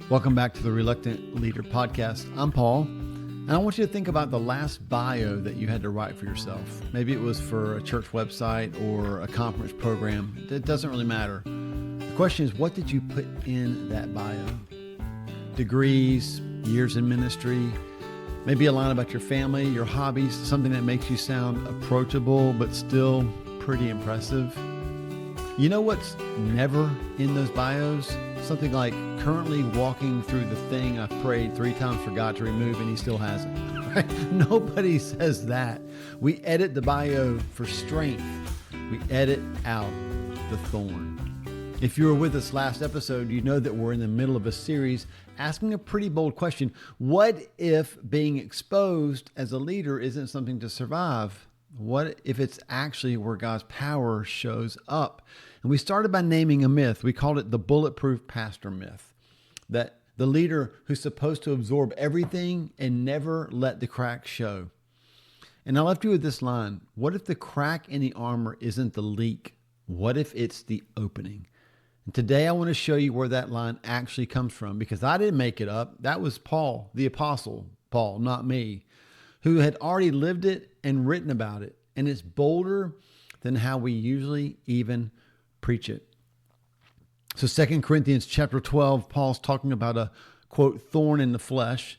Welcome back to the Reluctant Leader Podcast. I'm Paul, and I want you to think about the last bio that you had to write for yourself. Maybe it was for a church website or a conference program. It doesn't really matter. The question is, what did you put in that bio? Degrees, years in ministry, maybe a line about your family, your hobbies, something that makes you sound approachable but still pretty impressive. You know what's never in those bios? Something like currently walking through the thing I've prayed 3 times for God to remove and he still hasn't. Right? Nobody says that. We edit the bio for strength. We edit out the thorn. If you were with us last episode, you know that we're in the middle of a series asking a pretty bold question. What if being exposed as a leader isn't something to survive? What if it's actually where God's power shows up? And we started by naming a myth. We called it the bulletproof pastor myth, that the leader who's supposed to absorb everything and never let the crack show. And I left you with this line. What if the crack in the armor isn't the leak? What if it's the opening? And today I want to show you where that line actually comes from, because I didn't make it up. That was Paul, the apostle Paul, not me, who had already lived it and written about it. And it's bolder than how we usually even preach it. So 2 Corinthians chapter 12, Paul's talking about a, quote, thorn in the flesh.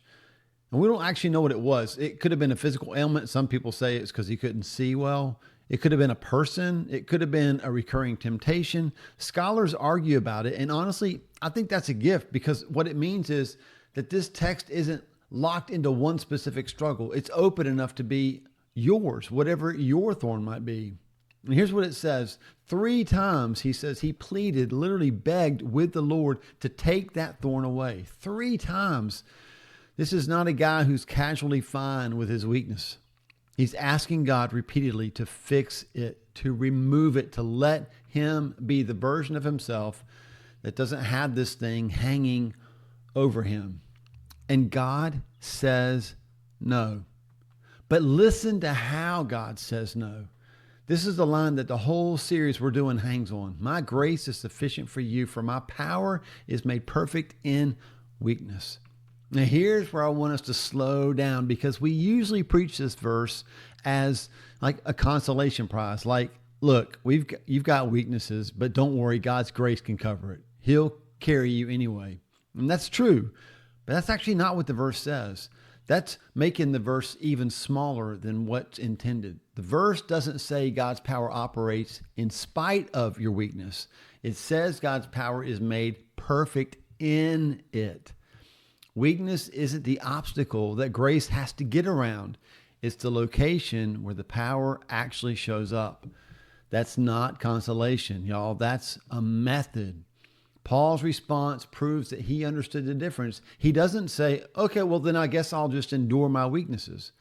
And we don't actually know what it was. It could have been a physical ailment. Some people say it's because he couldn't see well. It could have been a person. It could have been a recurring temptation. Scholars argue about it. And honestly, I think that's a gift, because what it means is that this text isn't locked into one specific struggle. It's open enough to be yours, whatever your thorn might be. And here's what it says. 3 times he says he pleaded, literally begged with the Lord to take that thorn away. 3 times. This is not a guy who's casually fine with his weakness. He's asking God repeatedly to fix it, to remove it, to let him be the version of himself that doesn't have this thing hanging over him. And God says no. But listen to how God says no. This is the line that the whole series we're doing hangs on. My grace is sufficient for you, for my power is made perfect in weakness. Now here's where I want us to slow down, because we usually preach this verse as like a consolation prize. Like, look, you've got weaknesses, but don't worry, God's grace can cover it. He'll carry you anyway. And that's true, but that's actually not what the verse says. That's making the verse even smaller than what's intended. The verse doesn't say God's power operates in spite of your weakness. It says God's power is made perfect in it. Weakness isn't the obstacle that grace has to get around. It's the location where the power actually shows up. That's not consolation, y'all. That's a method. Paul's response proves that he understood the difference. He doesn't say, okay, well, then I guess I'll just endure my weaknesses.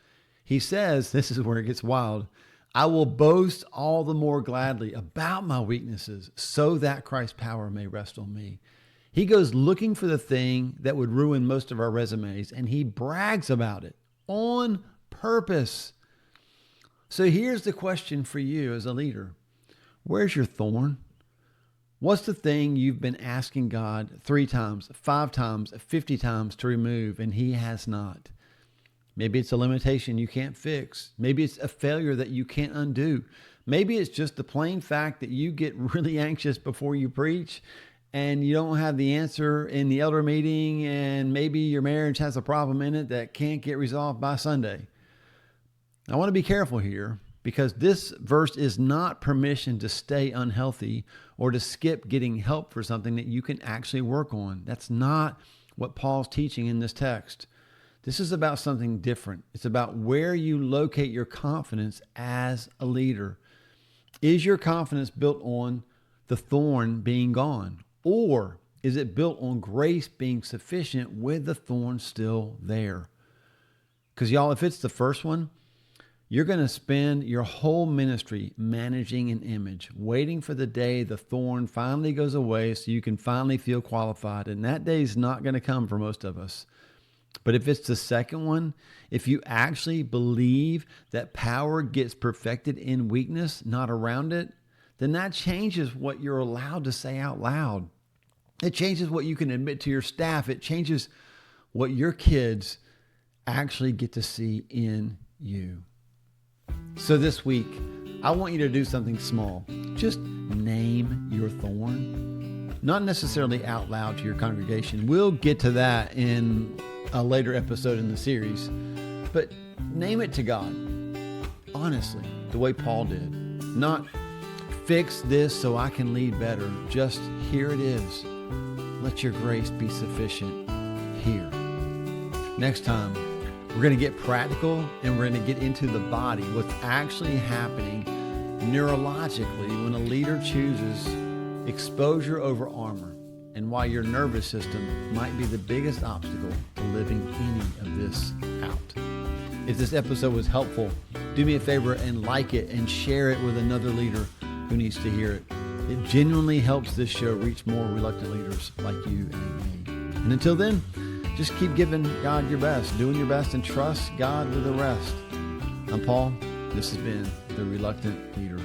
He says, this is where it gets wild, I will boast all the more gladly about my weaknesses so that Christ's power may rest on me. He goes looking for the thing that would ruin most of our resumes, and he brags about it on purpose. So here's the question for you as a leader. Where's your thorn? What's the thing you've been asking God 3 times, 5 times, 50 times to remove, and he has not? Maybe it's a limitation you can't fix. Maybe it's a failure that you can't undo. Maybe it's just the plain fact that you get really anxious before you preach and you don't have the answer in the elder meeting, and maybe your marriage has a problem in it that can't get resolved by Sunday. I want to be careful here, because this verse is not permission to stay unhealthy or to skip getting help for something that you can actually work on. That's not what Paul's teaching in this text. This is about something different. It's about where you locate your confidence as a leader. Is your confidence built on the thorn being gone? Or is it built on grace being sufficient with the thorn still there? Because y'all, if it's the first one, you're going to spend your whole ministry managing an image, waiting for the day the thorn finally goes away so you can finally feel qualified. And that day is not going to come for most of us. But if it's the second one, if you actually believe that power gets perfected in weakness, not around it, then that changes what you're allowed to say out loud. It changes what you can admit to your staff. It changes what your kids actually get to see in you. So this week, I want you to do something small. Just name your thorn. Not necessarily out loud to your congregation. We'll get to that in a later episode in the series. But name it to God. Honestly, the way Paul did. Not fix this so I can lead better. Just here it is. Let your grace be sufficient here. Next time, we're going to get practical and we're going to get into the body, what's actually happening neurologically when a leader chooses exposure over armor, and why your nervous system might be the biggest obstacle to living any of this out. If this episode was helpful, do me a favor and like it and share it with another leader who needs to hear it. It genuinely helps this show reach more reluctant leaders like you and me. And until then, just keep giving God your best, doing your best, and trust God with the rest. I'm Paul. This has been the Reluctant Leader